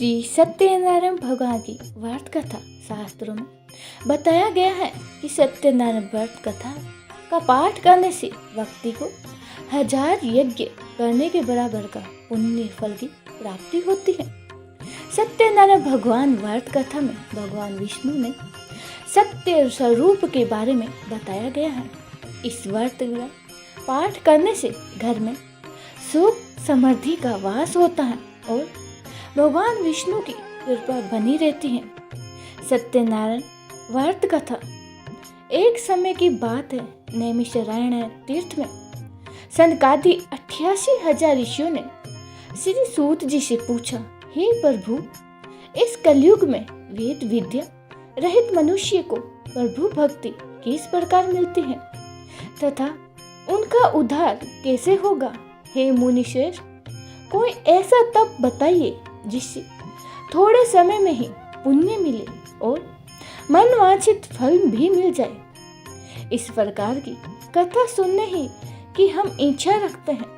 श्री सत्यनारायण भगवान की व्रत कथा शास्त्रों में बताया गया है कि सत्यनारायण व्रत कथा का पाठ करने से व्यक्ति को 1000 यज्ञ करने के बराबर का पुण्य फल की प्राप्ति होती है। सत्यनारायण भगवान व्रत कथा में भगवान विष्णु ने सत्य स्वरूप के बारे में बताया गया है। इस व्रत का पाठ करने से घर में सुख समृद्धि का वास होता है और भगवान विष्णु की कृपा बनी रहती है। सत्यनारायण व्रत कथा एक समय की बात है। नैमिषारण्य तीर्थ में सनकादि 88,000 ऋषियों ने श्री सूत जी से पूछा, हे प्रभु, इस कलयुग में वेद विद्या रहित मनुष्य को प्रभु भक्ति किस प्रकार मिलती है तथा उनका उद्धार कैसे होगा? हे मुनिश्रेष्ठ, कोई ऐसा तप बताइए जिससे थोड़े समय में ही पुण्य मिले और मनवांछित फल भी मिल जाए। इस प्रकार की कथा सुनने ही कि हम इच्छा रखते हैं।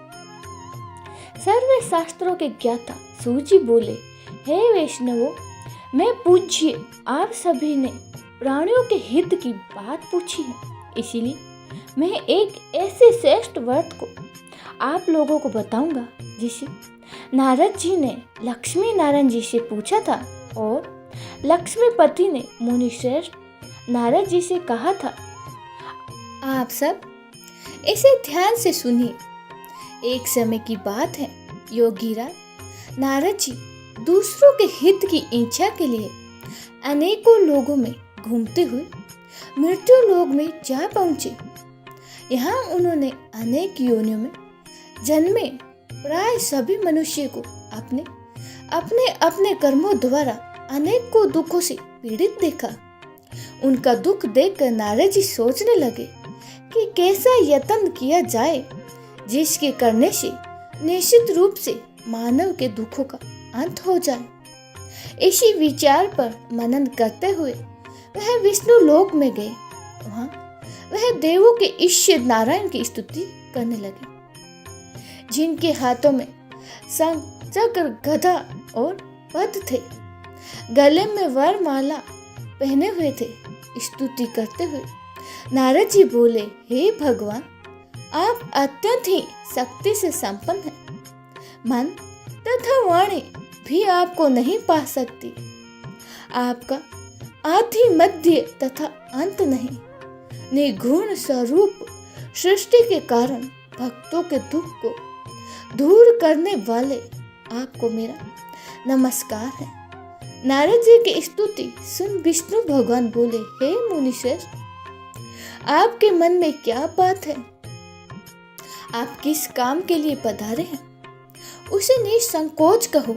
सर्व शास्त्रों के ज्ञाता सूत जी बोले, हे वैष्णवों, मैं पूज्य आप सभी ने प्राणियों के हित की बात पूछी है, इसीलिए मैं एक ऐसे श्रेष्ठ व्रत को आप लोगों को बताऊंगा जिसे नारद जी ने लक्ष्मी नारायण जी से पूछा था और लक्ष्मीपति ने मुनिश्रेष्ठ नारद जी से कहा था। आप सब इसे ध्यान से सुनिए। एक समय की बात है, योगीराज नारद जी दूसरों के हित की इच्छा के लिए अनेकों लोगों में घूमते हुए मृत्यु लोक में जा पहुंचे। यहाँ उन्होंने अनेक योनियों में जन्मे प्राय सभी मनुष्य को अपने अपने अपने कर्मों द्वारा अनेकों दुखों से पीड़ित देखा। उनका दुख देखकर नारद जी सोचने लगे कि कैसा यत्न किया जाए जिसके करने से निश्चित रूप से मानव के दुखों का अंत हो जाए। इसी विचार पर मनन करते हुए वह विष्णु लोक में गए। वहाँ वह देवों के ईश्वर नारायण की स्तुति करने लगे, जिनके हाथों में शंख चक्र गदा और पद्म थे, गले में वरमाला पहने हुए थे। स्तुति करते हुए नारद जी बोले, हे भगवान, आप अत्यंत ही शक्ति से संपन्न हैं। मन तथा वाणी भी आपको नहीं पा सकती। आपका आदि मध्य तथा अंत नहीं। निर्गुण स्वरूप सृष्टि के कारण भक्तों के दुख को दूर करने वाले आपको मेरा नमस्कार है। नारद जी की स्तुति सुन विष्णु भगवान बोले, हे मुनिश्रेष्ठ, आपके मन में क्या बात है? आप किस काम के लिए पधारे हैं, उसे निसंकोच कहो।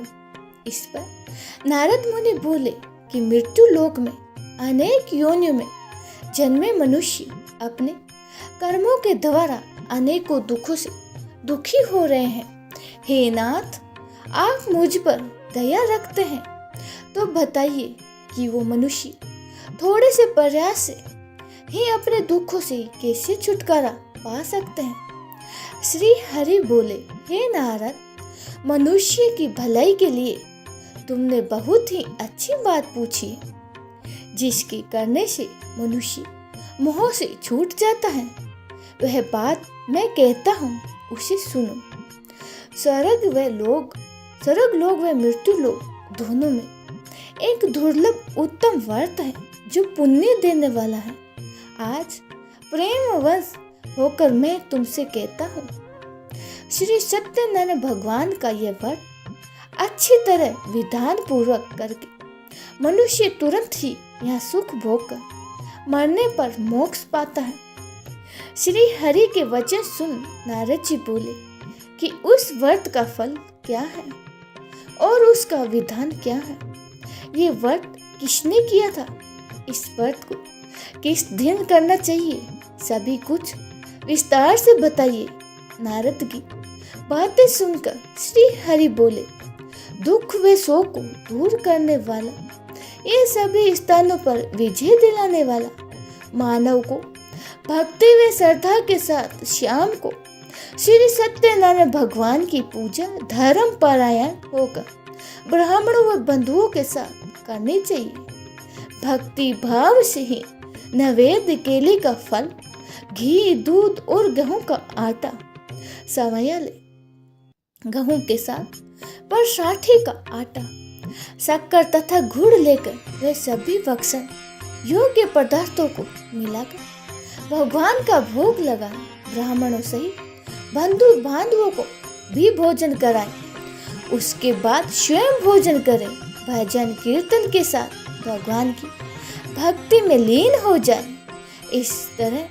इस पर नारद मुनि बोले कि मृत्यु लोक में अनेक योनियों में जन्मे मनुष्य अपने कर्मों के द्वारा अनेकों दुखों से दुखी हो रहे हैं। हे नाथ, आप मुझ पर दया रखते हैं तो बताइए कि वो मनुष्य थोड़े से प्रयास से ही अपने दुखों से कैसे छुटकारा पा सकते हैं। श्री हरि बोले, हे नारद, मनुष्य की भलाई के लिए तुमने बहुत ही अच्छी बात पूछी है, जिसके करने से मनुष्य मोह से छूट जाता है। वह बात मैं कहता हूँ, उसे सुनो। स्वर्ग लोक व मृत्यु लोक दोनों में एक दुर्लभ उत्तम व्रत है जो पुण्य देने वाला है। आज प्रेमवश होकर मैं तुमसे कहता हूँ, श्री सत्यनारायण भगवान का यह व्रत अच्छी तरह विधान पूर्वक करके मनुष्य तुरंत ही यहाँ सुख भोग कर मरने पर मोक्ष पाता है। श्री हरि के वचन सुन नारद जी बोले कि उस व्रत का फल क्या है और उसका विधान क्या है? ये व्रत किसने किया था? इस व्रत को किस दिन करना चाहिए? सभी कुछ विस्तार से बताइए। नारद की बातें सुनकर श्री हरि बोले, दुख व शोक को दूर करने वाला, ये सभी स्थानों पर विजय दिलाने वाला, मानव को भक्ति व श्रद्धा के साथ शाम को श्री सत्यनारायण भगवान की पूजा धर्म परायण होकर ब्राह्मणों व बंधुओं के साथ करनी चाहिए। भक्ति भाव से ही नैवेद्य केले का फल, घी, दूध और गेहूं का आटा, सवैया ले गेहूं के साथ परसाठी का आटा, शक्कर तथा गुड़ लेकर वे सभी भक्षण योग्य पदार्थों को मिलाकर भगवान का भोग लगाए। ब्राह्मणों सहित बंधु बांधवों को भी भोजन कराएं। उसके बाद स्वयं भोजन करें। भजन कीर्तन के साथ भगवान की भक्ति में लीन हो जाए। इस तरह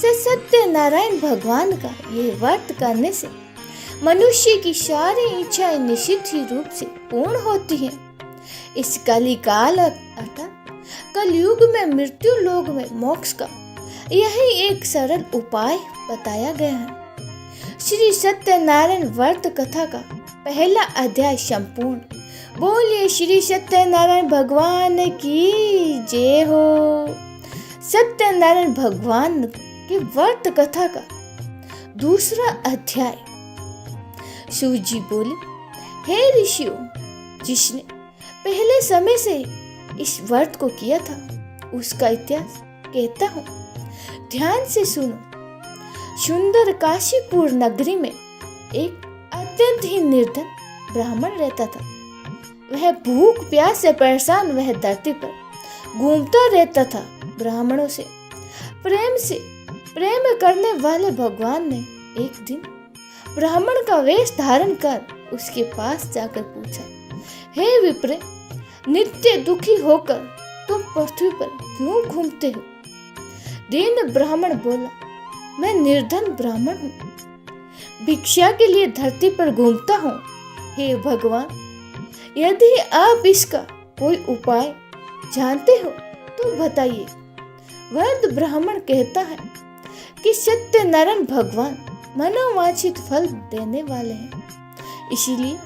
से सत्यनारायण भगवान का ये व्रत करने से मनुष्य की सारी इच्छाएं निश्चित ही रूप से पूर्ण होती हैं। इस कलिकाल अर्थात कलयुग में मृत्यु लोक में मोक्ष का यही एक सरल उपाय बताया गया है। श्री सत्यनारायण व्रत कथा का पहला अध्याय संपूर्ण। बोलिए श्री सत्यनारायण भगवान की जय हो। सत्यनारायण भगवान की व्रत कथा का दूसरा अध्याय। शिव जी बोले, हे ऋषियों, जिसने पहले समय से इस व्रत को किया था उसका इतिहास कहता हूँ, ध्यान से सुनो। सुंदर काशीपुर नगरी में एक अत्यंत ही निर्धन ब्राह्मण रहता था। वह भूख प्यास से परेशान वह धरती पर घूमता रहता था। ब्राह्मणों से प्रेम करने वाले भगवान ने एक दिन ब्राह्मण का वेश धारण कर उसके पास जाकर पूछा, हे विप्र, नित्य दुखी होकर तुम पृथ्वी पर क्यों घूमते हो? दीन ब्राह्मण बोला, मैं निर्धन ब्राह्मण हूँ, भिक्षा के लिए धरती पर घूमता हूँ। हे भगवान, यदि आप इसका कोई उपाय जानते हो तो बताइए। वृद्ध ब्राह्मण कहता है कि सत्यनारायण भगवान मनोवांछित फल देने वाले हैं, इसीलिए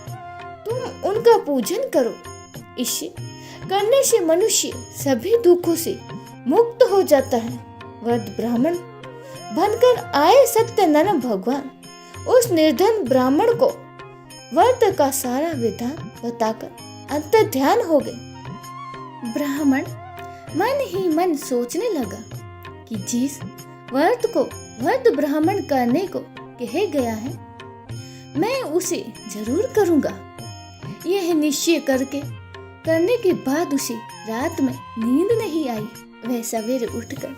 तुम उनका पूजन करो। इसे करने से मनुष्य सभी दुखों से मुक्त हो जाता है। वृद्ध ब्राह्मण बनकर आए सत्यनारायण भगवान उस निर्धन ब्राह्मण को व्रत का सारा विधान बताकर अंतर ध्यान हो गए। ब्राह्मण मन ही मन सोचने लगा कि जिस व्रत को वृद्ध ब्राह्मण करने को कहे गया है, मैं उसे जरूर करूंगा। यह निश्चय करने के बाद उसे रात में नींद नहीं आई। वह सवेरे उठकर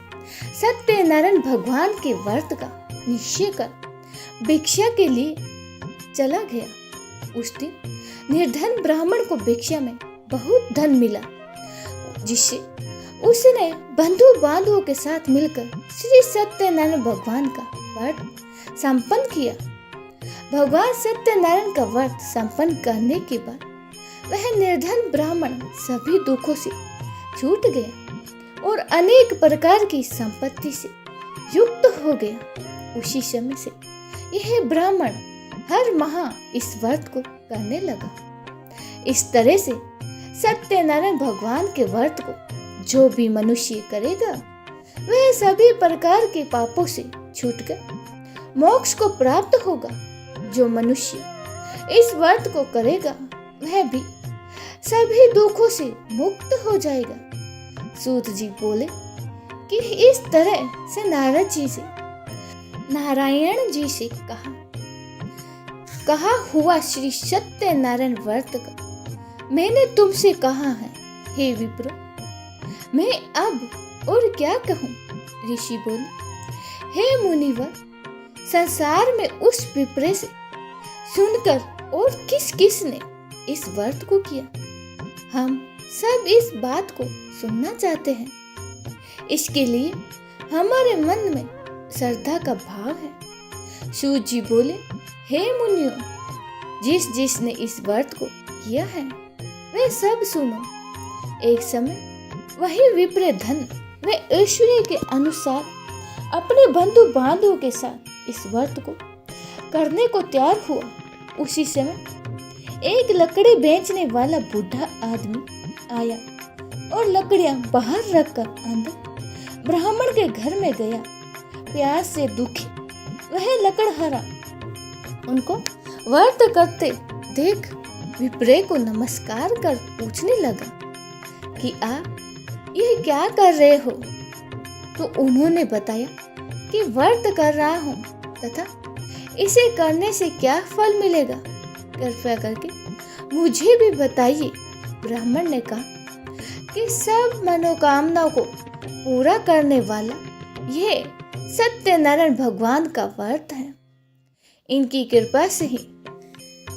सत्यनारायण भगवान के व्रत का निश्चय कर भिक्षा के लिए चला गया। उस दिन निर्धन ब्राह्मण को भिक्षा में बहुत धन मिला, जिससे उसने बंधु बांधवों के साथ मिलकर श्री सत्यनारायण भगवान का व्रत संपन्न किया। भगवान सत्यनारायण का व्रत संपन्न करने के बाद वह निर्धन ब्राह्मण सभी दुखों से छूट गया और अनेक प्रकार की संपत्ति से युक्त हो गया। उसी समय से यह ब्राह्मण हर माह इस व्रत को करने लगा। इस तरह से सत्यनारायण भगवान के व्रत को जो भी मनुष्य करेगा वह सभी प्रकार के पापों से छूटकर मोक्ष को प्राप्त होगा। जो मनुष्य इस व्रत को करेगा वह भी सभी दुखों से मुक्त हो जाएगा। सूत जी बोले कि इस तरह से नारायण जी से कहा हुआ श्री सत्यनारायण व्रत का मैंने तुमसे कहा है। हे विप्र, मैं अब और क्या कहूँ? ऋषि बोले, हे मुनिवर, संसार में उस विप्र से सुनकर और किस ने इस व्रत को किया, हम सब इस बात को सुनना चाहते हैं। इसके लिए हमारे मन में श्रद्धा का भाव है। शिव जी बोले, हे मुनियों, जिसने इस व्रत को किया है वे सब सुनो। एक समय वही विप्र धन व ऐश्वर्य के अनुसार अपने बंधु बांधवों के साथ इस व्रत को करने को तैयार हुआ। उसी समय एक लकड़ी बेचने वाला बूढ़ा आदमी आया और लकड़ियां बाहर रखकर अंदर ब्राह्मण के घर में गया। प्यास से दुखी वह लकड़हारा उनको व्रत करते देख विप्रे को नमस्कार कर पूछने लगा कि आप यह क्या कर रहे हो। तो उन्होंने बताया कि व्रत कर रहा हूँ तथा इसे करने से क्या फल मिलेगा, कृपया करके मुझे भी बताइए। ब्राह्मण ने कहा कि सब मनोकामनाओं को पूरा करने वाला ये सत्यनारायण भगवान का व्रत है। इनकी कृपा से ही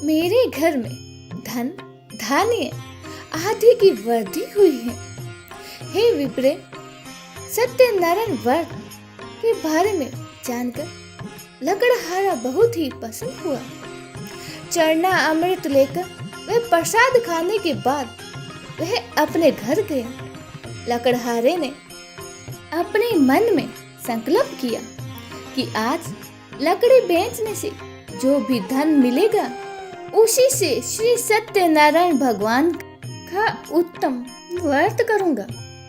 मेरे घर में धन धान्य आदि की वृद्धि हुई है। हे विप्रे, सत्यनारायण व्रत के बारे में जानकर लकड़हारा बहुत ही पसंद हुआ। चरना अमृत लेकर वह प्रसाद खाने के बाद वह अपने घर गया। लकड़हारे ने अपने मन में संकल्प किया कि आज लकड़ी बेचने से जो भी धन मिलेगा उसी से श्री सत्यनारायण भगवान का उत्तम व्रत करूंगा।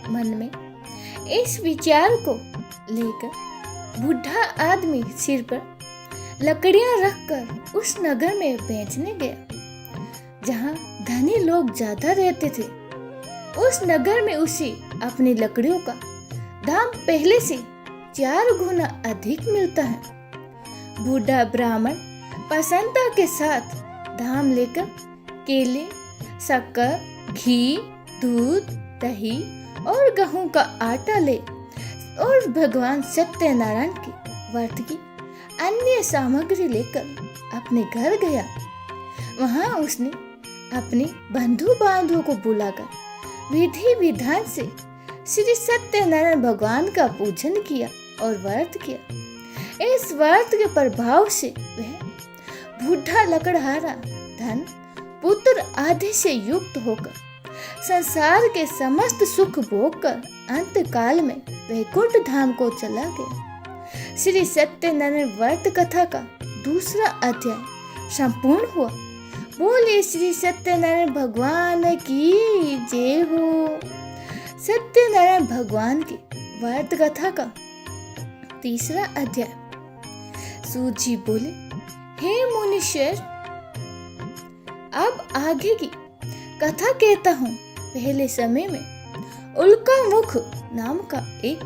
मन में इस विचार को लेकर बूढ़ा आदमी सिर पर लकड़ियां रखकर उस नगर में बेचने गया जहां धनी लोग ज्यादा रहते थे। उस नगर में उसे अपनी लकड़ियों का दाम पहले से 4 गुना अधिक मिलता है। बूढ़ा ब्राह्मण प्रसन्नता के साथ दाम लेकर केले, शक्कर, घी, दूध, दही और गेहूं का आटा ले और भगवान सत्यनारायण के व्रत की अन्य सामग्री लेकर अपने घर गया। वहां उसने अपने बंधु बांधवों को बुलाकर विधि विधान से श्री सत्यनारायण भगवान का पूजन किया और व्रत किया। इस व्रत के प्रभाव से वह बूढ़ा लकड़हारा धन पुत्र आदि से युक्त होकर संसार के समस्त सुख भोग कर अंत काल में वैकुंठ धाम को चला गया। श्री सत्यनारायण व्रत कथा का दूसरा अध्याय संपूर्ण हुआ। बोले श्री सत्यनारायण भगवान की जय हो। सत्यनारायण भगवान की व्रत कथा का तीसरा अध्याय। सूत जी बोले, हे मुनीश्वर, अब आगे की कथा कहता हूँ। पहले समय में उल्का मुख नाम का एक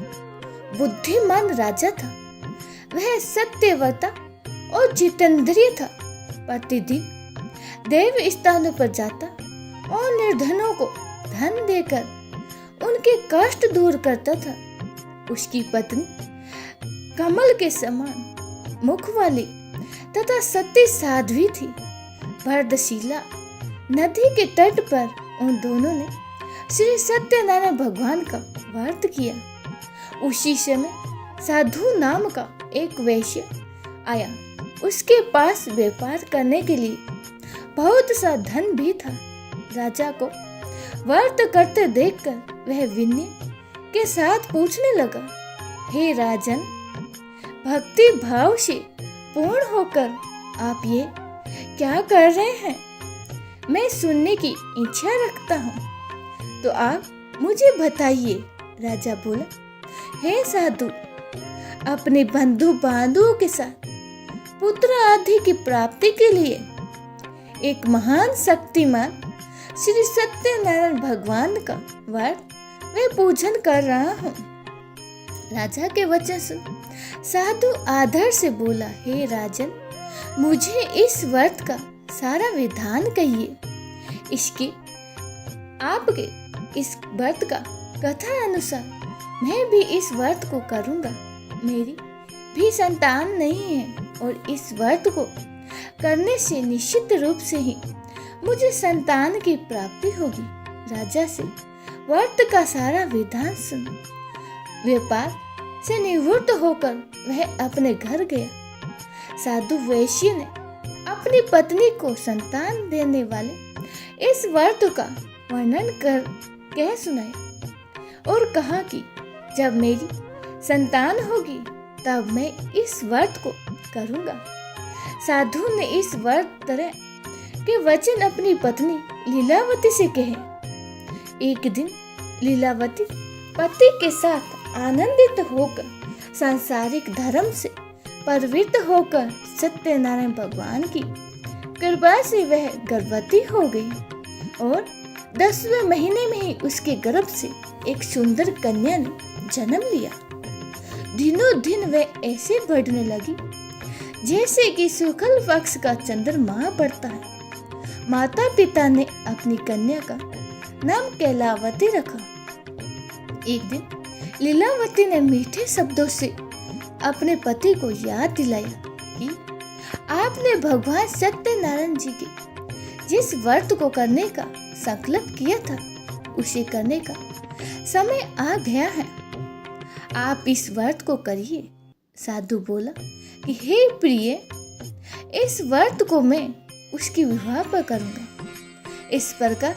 बुद्धिमान राजा था। वह सत्यव्रता और जितेंद्रिय था। प्रतिदिन देव स्थानों पर जाता और निर्धनों को धन देकर उनके कष्ट दूर करता था। उसकी पत्नी कमल के समान मुख वाली तथा सती साध्वी थी। भरतशिला नदी के तट पर उन दोनों ने श्री सत्यनारायण भगवान का व्रत किया। उसी समय साधु नाम का एक वैश्य आया। उसके पास व्यापार करने के लिए बहुत सा धन भी था। राजा को व्रत करते देखकर वह विनय के साथ पूछने लगा, हे राजन, भक्ति भाव से पूर्ण होकर आप ये क्या कर रहे हैं? मैं सुनने की इच्छा रखता हूँ, तो आप मुझे बताइए। राजा बोला, हे साधु, अपने बंधु बांधवों के साथ पुत्र आदि की प्राप्ति के लिए एक महान शक्तिमान श्री सत्यनारायण भगवान का व्रत मैं पूजन कर रहा हूँ। राजा के वचन सुन साधु आदर से बोला, हे राजन, मुझे इस व्रत का सारा विधान कहिए। इसके आपके इस व्रत का कथा अनुसार मैं भी इस व्रत को करूँगा। मेरी भी संतान नहीं है और इस व्रत को करने से निश्चित रूप से ही मुझे संतान की प्राप्ति होगी। राजा से व्रत का सारा विधान सुन व्यापार से निवृत्त होकर वह अपने घर गया। साधु वैश्य ने अपनी पत्नी को संतान देने वाले इस व्रत का वर्णन कर कह सुनाया और कहा कि जब मेरी संतान होगी तब मैं इस व्रत को करूंगा। साधु ने इस व्रत तरह के वचन अपनी पत्नी लीलावती से कहे। एक दिन लीलावती पति के साथ आनंदित होकर सांसारिक धर्म से प्रवृत्त होकर सत्यनारायण भगवान की कृपा से वह गर्भवती हो गई और 10वें महीने में ही उसके गर्भ से एक सुंदर कन्या ने जन्म लिया। दिनों दिन वह ऐसे बढ़ने लगी जैसे कि शुक्ल पक्ष का चंद्रमा बढ़ता है। माता पिता ने अपनी कन्या का नाम कैलावती रखा। एक दिन लीलावती ने मीठे शब्दों से अपने पति को याद दिलाया कि आपने भगवान सत्यनारायण जी के जिस व्रत को करने का संकल्प किया था उसे करने का समय आ गया है। आप इस व्रत को करिए। साधु बोला कि हे प्रिय, इस व्रत को मैं उसकी विवाह पर करूंगा। इस प्रकार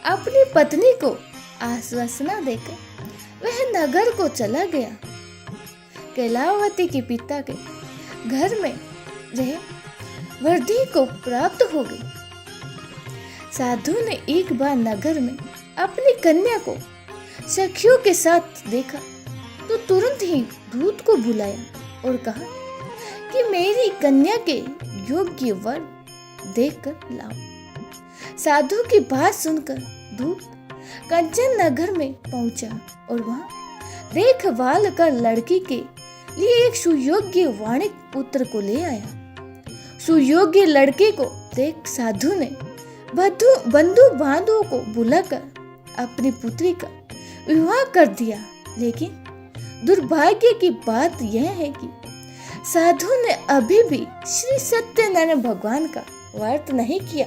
अपनी पत्नी को आश्वासना देकर वह नगर को चला गया। कैलावती के पिता के घर में रह वृद्धि को प्राप्त हो गई। साधु ने एक बार नगर में अपनी कन्या को सखियों के साथ देखा तो तुरंत ही दूत को बुलाया और कहा कि मेरी कन्या के योग्य वर देखकर लाओ। साधु की बात सुनकर दूत कंचन नगर में पहुंचा और वहां देखभाल कर लड़की के लिए एक सुयोग्य वाणिक पुत्र को ले आया। सुयोग्य लड़के को देख साधु ने बंधु बांधवों को बुलाकर अपनी पुत्री का विवाह कर दिया। लेकिन दुर्भाग्य की बात यह है कि साधु ने अभी भी श्री सत्यनारायण भगवान का व्रत नहीं किया।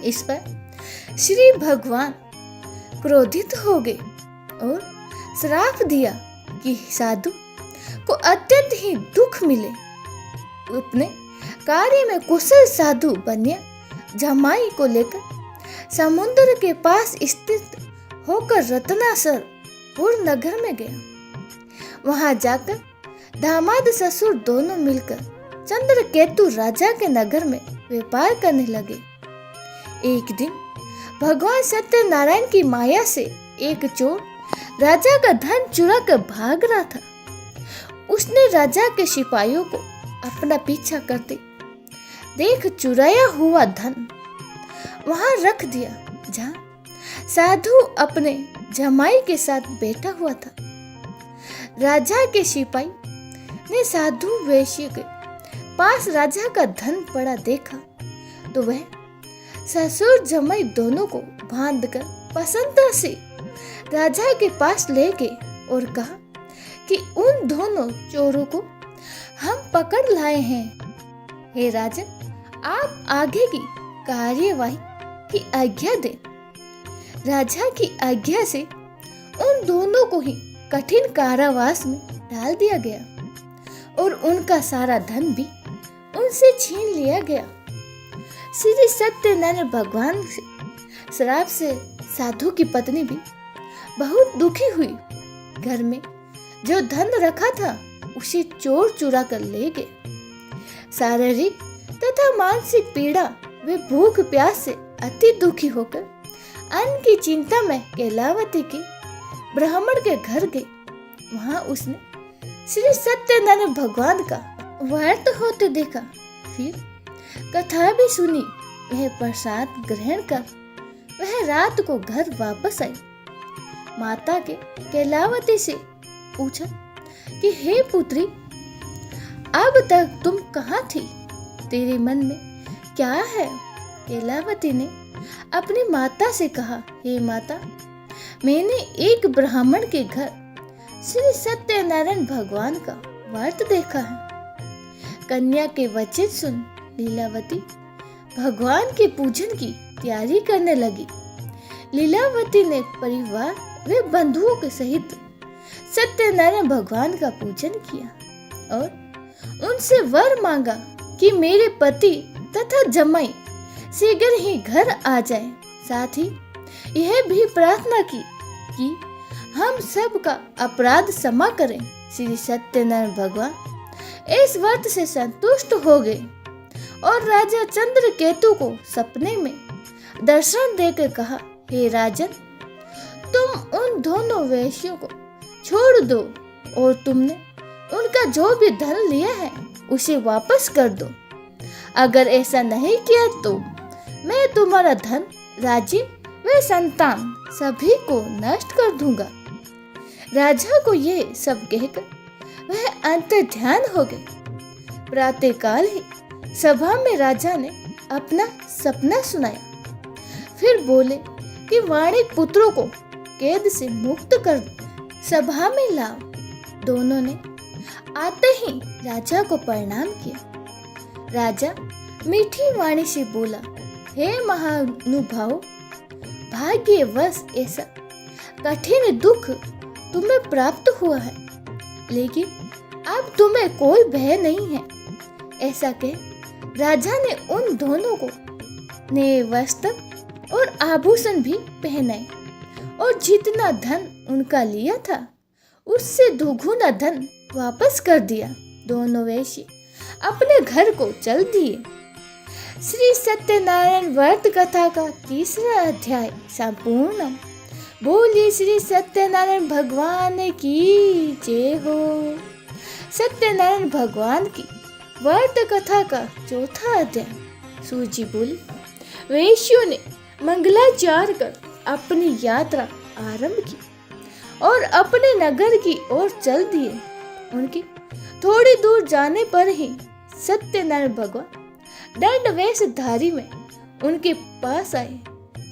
इस पर श्री भगवान क्रोधित हो गए और श्राप दिया कि साधु को अत्यंत ही दुख मिले। अपने कार्य में कुशल साधु बनिया जमाई को लेकर समुद्र के पास स्थित होकर रत्नासरपुर नगर में गया। वहां जाकर दामाद ससुर दोनों मिलकर चंद्रकेतु राजा के नगर में व्यापार करने लगे। एक दिन भगवान सत्यनारायण की माया से एक चोर राजा का धन चुरा कर भाग रहा था। उसने राजा के सिपाहियों को अपना पीछा करते देख चुराया हुआ धन वहां रख दिया जहां साधु अपने जमाई के साथ बैठा हुआ था। राजा के सिपाही ने साधु वैश्य के पास राजा का धन पड़ा देखा तो वह ससुर जमाई दोनों को बांधकर प्रसन्नता से राजा के पास ले गए और कहा कि उन दोनों चोरों को हम पकड़ लाए हैं। हे राजन, आप आगे की कार्यवाही की आज्ञा दें। राजा की आज्ञा से उन दोनों को ही कठिन कारावास में डाल दिया गया और उनका सारा धन भी उनसे छीन लिया गया। श्री सत्यनारायण भगवान से श्राप से साधु की पत्नी भी बहुत दुखी हुई। घर में जो धन रखा था उसे चोर चुरा कर ले गए। शारीरिक तथा मानसिक पीड़ा वे भूख प्यास से अति दुखी होकर अन्न की चिंता में कैलावती के ब्राह्मण के घर गई। वहां उसने श्री सत्यनारायण भगवान का व्रत होते देखा। फिर कथा भी सुनी। वह प्रसाद ग्रहण कर वह रात को घर वापस आई। माता के कैलावती से पूछा कि हे पुत्री, अब तक तुम कहाँ थी? तेरे मन में क्या है? कैलावती ने अपनी माता से कहा, हे माता, मैंने एक ब्राह्मण के घर श्री सत्यनारायण भगवान का व्रत देखा है। कन्या के वचन सुन लीलावती भगवान के पूजन की तैयारी करने लगी। लीलावती ने परिवार व बंधुओं के सहित सत्यनारायण भगवान का पूजन किया और उनसे वर मांगा कि मेरे पति तथा जमाई शीघ्र ही घर आ जाए। साथ ही यह भी प्रार्थना की कि हम सब का अपराध क्षमा करें। श्री सत्यनारायण भगवान इस व्रत से संतुष्ट हो गए और राजा चंद्रकेतु को सपने में दर्शन देकर कहा, हे राजन, तुम उन दोनों वैश्यों को छोड़ दो और तुमने उनका जो भी धन लिया है उसे वापस कर दो। अगर ऐसा नहीं किया तो मैं तुम्हारा धन, राज्य व संतान सभी को नष्ट कर दूंगा। राजा को ये सब कहकर वह अंतर्ध्यान हो गए। प्रातःकाल ही सभा में राजा ने अपना सपना सुनाया। फिर बोले कि वाणिक पुत्रों को कैद से मुक्त कर सभा में लाओ। दोनों ने आते ही राजा को प्रणाम किया। राजा मीठी वाणी से बोला, हे महानुभाव, भाग्यवश ऐसा कठिन दुख तुम्हें प्राप्त हुआ है, लेकिन अब तुम्हें कोई भय नहीं है। ऐसा कह राजा ने उन दोनों को नए वस्त्र और आभूषण भी पहनाए और जितना धन उनका लिया था उससे दोगुना धन वापस कर दिया। दोनों वैश्य अपने घर को चल दिए। श्री सत्यनारायण व्रत कथा का 3रा अध्याय संपूर्ण। बोलिए श्री सत्यनारायण भगवान की जय हो। सत्यनारायण भगवान की व्रत कथा का 4था अध्याय। सूजी बोली, वैश्यों ने मंगलाचार कर अपनी यात्रा आरंभ की और अपने नगर की ओर चल दिए। उनकी थोड़ी दूर जाने पर ही सत्यनारायण भगवान दंड वेशधारी में उनके पास आए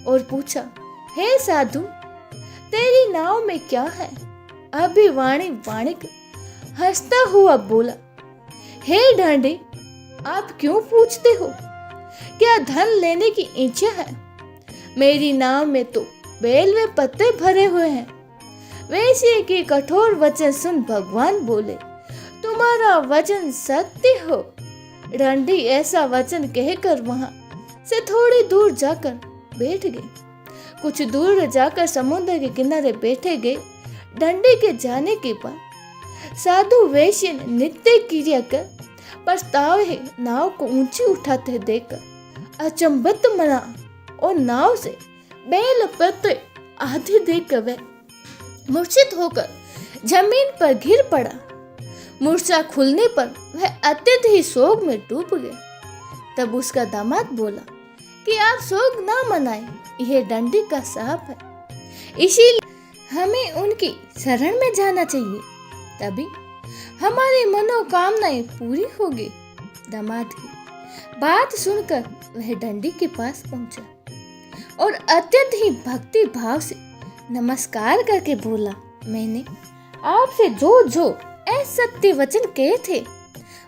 और पूछा, हे साधु, तेरी नाव में क्या है? अभी वाणिक हंसता हुआ बोला, हे ढांडे, आप क्यों पूछते हो? क्या धन लेने की इच्छा है? मेरी नाव में तो बेल व पत्ते भरे हुए हैं। वैश्य के कठोर वचन सुन भगवान बोले, तुम्हारा वचन सत्य हो। ढंडी ऐसा वचन कहकर वहां से थोड़ी दूर जाकर बैठ गए। कुछ दूर जाकर समुद्र के किनारे बैठे गए। डंडी के जाने के बाद साधु वैश्य ने नित्य क्रिया कर पछतावे नाव को ऊंची उठाते देखकर अचंभित मना और नाव से बेल पत्ते आधे देखकर वह मूर्छित होकर जमीन पर गिर पड़ा। मूर्छा खुलने पर वह अत्यंत ही शोक में डूब गया। तब उसका दामाद बोला कि आप शोक ना मनाएं, यह डंडी का साप है, इसीलिए हमें उनकी शरण में जाना चाहिए, तभी हमारी मनोकामनाएं पूरी होगी। दामाद की बात सुनकर वह डंडी के पास पहुंचा और अत्यंत ही भक्ति भाव से नमस्कार करके बोला, मैंने आपसे जो असत्य वचन कहे थे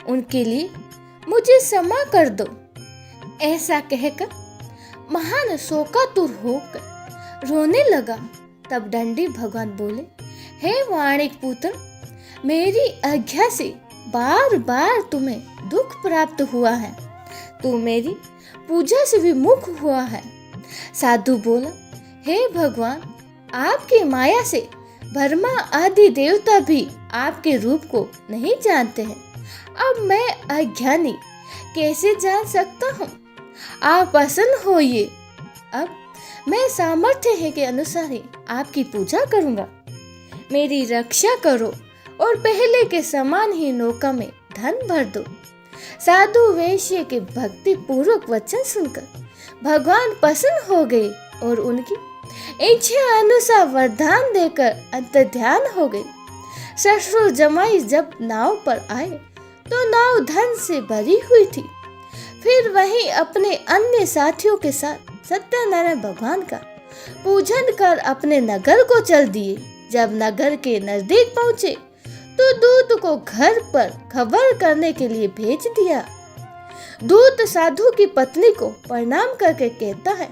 उनके लिए मुझे क्षमा कर दो। ऐसा कहकर महान शोकातुर होकर रोने लगा। तब डंडी भगवान बोले, हे वाणिक पुत्र, मेरी आज्ञा से बार बार तुम्हें दुख प्राप्त हुआ है। तू मेरी पूजा से विमुख हुआ है। साधु बोला, हे भगवान, आपकी माया से ब्रह्मा आदि देवता भी आपके रूप को नहीं जानते हैं। अब मैं अज्ञानी कैसे जान सकता हूँ? आप प्रसन्न होइए। अब मैं सामर्थ्य है के अनुसार ही आपकी पूजा करूँगा। मेरी रक्षा करो और पहले के समान ही नौका में धन भर दो। साधु वैश्य के भक्ति पूर्वक वचन सुनकर भगवान प्रसन्न हो गए और उनकी इच्छा अनुसार वरदान देकर अंतर्ध्यान हो गए। ससुर जमाई जब नाव पर आए तो नाव धन से भरी हुई थी। फिर वही अपने अन्य साथियों के साथ सत्यनारायण भगवान का पूजन कर अपने नगर को चल दिए। जब नगर के नजदीक पहुंचे तो दूत को घर पर खबर करने के लिए भेज दिया। दूत साधु की पत्नी को प्रणाम करके कहता है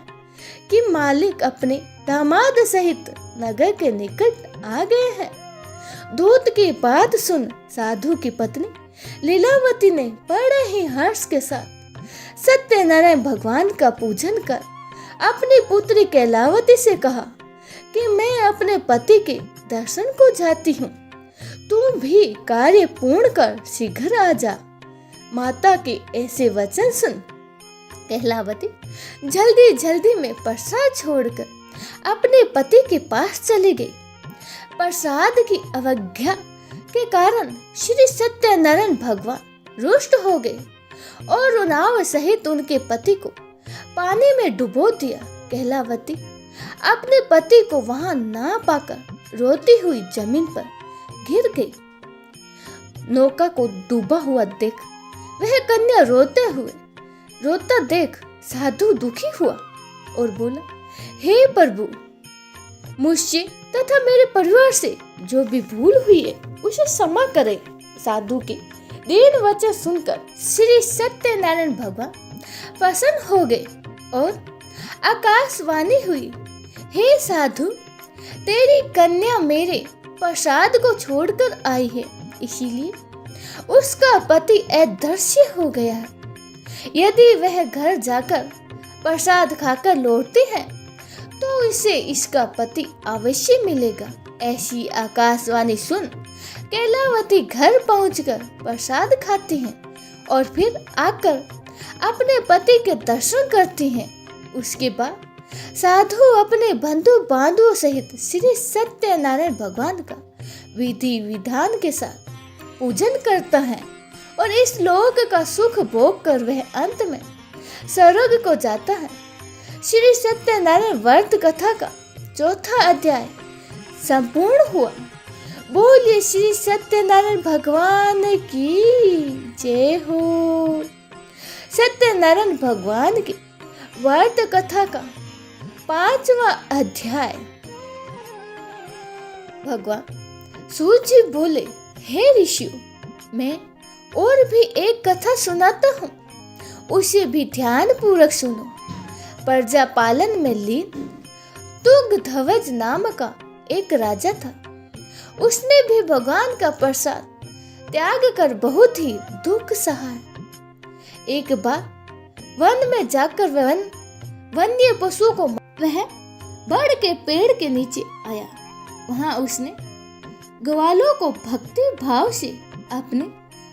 कि मालिक अपने दामाद सहित नगर के निकट आ गए हैं। दूत की बात सुन साधु की पत्नी लीलावती ने बड़े ही हर्ष के साथ सत्यनारायण भगवान का पूजन कर अपनी पुत्री कैलावती से कहा कि मैं अपने पति के दर्शन को जाती हूँ, तू भी कार्य पूर्ण कर शीघ्र आ जा। माता के ऐसे वचन सुन कैलावती जल्दी में प्रसाद छोड़कर अपने पति के पास चली गई। प्रसाद की अवज्ञा के कारण श्री सत्यनारायण भगवान रुष्ट हो गए और उन्नाव सहित उनके पति को पानी में डुबो दिया। कहलावती अपने पति को वहां ना पाकर रोती हुई जमीन पर गिर गई। नौका को डूबा हुआ देख वह कन्या रोता देख साधु दुखी हुआ और बोला, हे प्रभु, मुझसे तथा मेरे परिवार से जो भी भूल हुई है उसे क्षमा करें। साधु के दीन वचन सुनकर श्री सत्यनारायण भगवान प्रसन्न हो गए और आकाशवाणी हुई, हे साधु, तेरी कन्या मेरे प्रसाद को छोड़कर आई है, इसीलिए उसका पति अदृश्य हो गया है। यदि वह घर जाकर प्रसाद खाकर लौटती है तो इसे इसका पति अवश्य मिलेगा। ऐसी आकाशवाणी सुन कैलावती घर पहुंचकर प्रसाद खाती हैं और फिर आकर अपने पति के दर्शन करती हैं। उसके बाद साधु अपने बंधु बांधवों सहित श्री सत्यनारायण भगवान का विधि विधान के साथ पूजन करता है और इस लोक का सुख भोग कर वह अंत में स्वर्ग को जाता है। श्री सत्यनारायण व्रत कथा का चौथा अध्याय संपूर्ण हुआ। बोलिए श्री सत्यनारायण भगवान की जय हो। सत्यनारायण भगवान की व्रत कथा का 5वां अध्याय। भगवान सूर्य जी बोले, हे ऋषियों, मैं और भी एक कथा सुनाता हूँ, उसे भी ध्यान पूर्वक सुनो। प्रजा पालन में लीन तुंगध्वज नाम का एक राजा था। उसने भी भगवान का प्रसाद त्याग कर बहुत ही दुख सहा। एक बार वन में जाकर वन्य पशुओं को वह बड़ के पेड़ के नीचे आया। वहां उसने ग्वालों को भक्ति भाव से अपने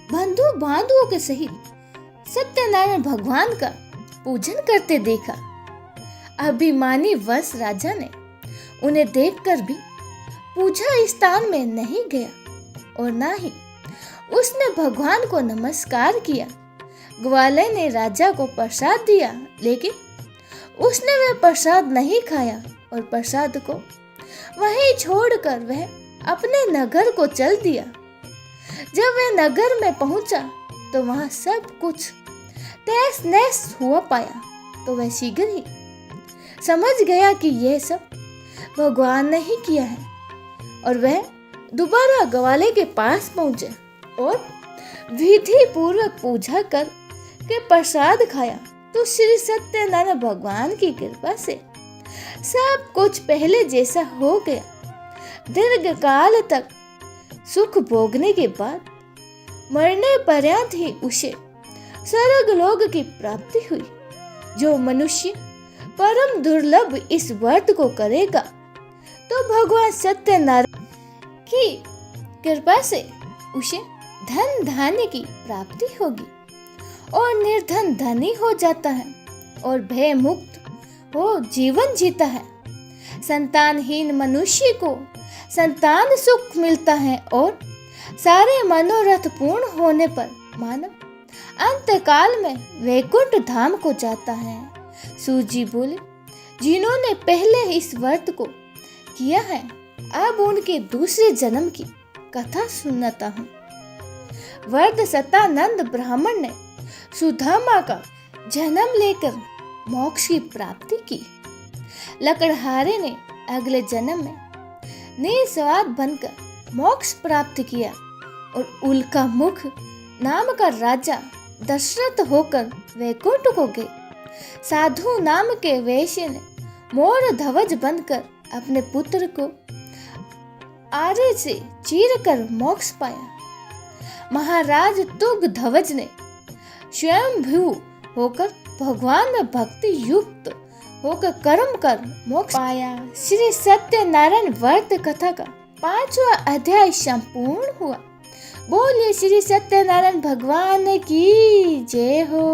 बंधु बांधवों के सहित सत्यनारायण भगवान का पूजन करते देखा। अभिमानी वश राजा ने उन्हें देखकर भी पूजा स्थान में नहीं गया और ना ही उसने भगवान को नमस्कार किया। ग्वाले ने राजा को प्रसाद दिया, लेकिन उसने वह प्रसाद नहीं खाया और प्रसाद को वहीं छोड़कर वह अपने नगर को चल दिया। जब वह नगर में पहुंचा तो वहां सब कुछ तहस नहस हुआ पाया, तो वह शीघ्र ही समझ गया कि यह सब भगवान ने ही किया है और वह दोबारा ग्वाले के पास पहुंचे और विधि पूर्वक पूजा कर के प्रसाद खाया। तो श्री सत्यनारायण भगवान की कृपा से सब कुछ पहले जैसा हो गया। दीर्घ काल तक सुख भोगने के बाद मरने पर्यंत ही उसे स्वर्ग लोक की प्राप्ति हुई। जो मनुष्य परम दुर्लभ इस व्रत को करेगा तो भगवान सत्यनारायण की कृपा से उसे धन धान्य की प्राप्ति होगी और निर्धन धनी हो जाता है और भय मुक्त हो जीवन जीता है। संतानहीन मनुष्य को संतान सुख मिलता है और सारे मनोरथ पूर्ण होने पर मानव अंतकाल में वैकुंठ धाम को जाता है। सूजी बोले, जिन्होंने पहले इस व्रत को किया है अब उनके दूसरे जन्म की कथा सुनाता हूँ। वर्द सतानंद ब्राह्मण ने सुदामा का जन्म लेकर मोक्ष की प्राप्ति की। लकड़हारे ने अगले जन्म में निस्वार्थ बनकर मोक्ष प्राप्त किया और उल्का मुख नाम का राजा दशरथ होकर वैकुंठ को गए। साधु नाम के वैश्य ने मोर ध्वज बनकर अपने पुत्र को आरे से चीर कर मोक्ष पाया। महाराज तुंगध्वज ने स्वयंभू होकर भगवान में भक्ति युक्त होकर कर्म कर मोक्ष पाया। श्री सत्यनारायण व्रत कथा का 5वां अध्याय संपूर्ण हुआ। बोलिए श्री सत्यनारायण भगवान की जय हो।